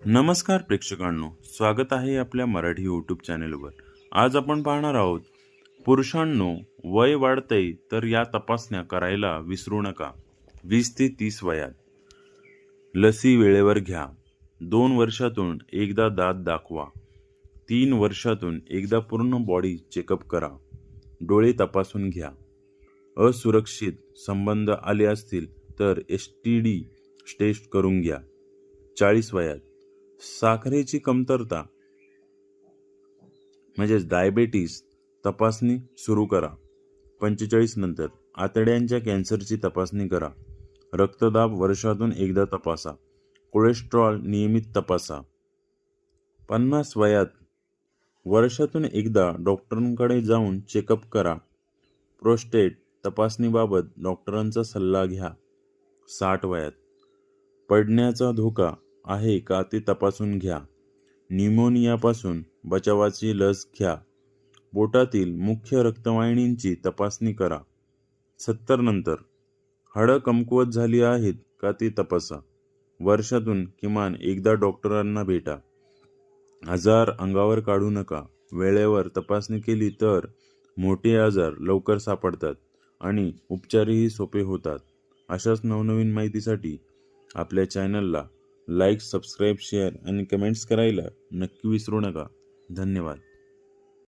नमस्कार प्रेक्षकांनो, स्वागत आहे आपल्या मराठी यूट्यूब चॅनेलवर. आज आपण पाहणार आहोत, पुरुषांनो वय वाढतंय तर या तपासण्या करायला विसरू नका. 20 ते 30 वयात लसी वेळेवर घ्या. 2 वर्षातून एकदा दात दाखवा. 3 वर्षातून एकदा पूर्ण बॉडी चेकअप करा. डोळे तपासून घ्या. असुरक्षित संबंध आले असतील तर STD टेस्ट करून घ्या. 40 वयात साखरेची कमतरता म्हणजेच डायबेटीस तपासणी सुरू करा. 45 नंतर आतड्यांच्या कॅन्सरची तपासणी करा. रक्तदाब वर्षातून एकदा तपासा. कोलेस्ट्रॉल नियमित तपासा. 50 वयात वर्षातून एकदा डॉक्टरांकडे जाऊन चेकअप करा. प्रोस्टेट तपासणीबाबत डॉक्टरांचा सल्ला घ्या. 60 वयात पडण्याचा धोका आहे का ते तपासून घ्या. न्यूमोनियापासून बचावाची लस घ्या. पोटातील मुख्य रक्तवाहिनींची तपासणी करा. 70 नंतर हाडं कमकुवत झाली आहेत का ते तपासा. वर्षातून किमान एकदा डॉक्टरांना भेटा. आजार अंगावर काढू नका. वेळेवर तपासणी केली तर मोठे आजार लवकर सापडतात आणि उपचारही सोपे होतात. अशाच नवनवीन माहितीसाठी आपल्या चॅनलला लाईक, सबस्क्राईब, शेअर आणि कमेंट्स करायला नक्की विसरू नका. धन्यवाद.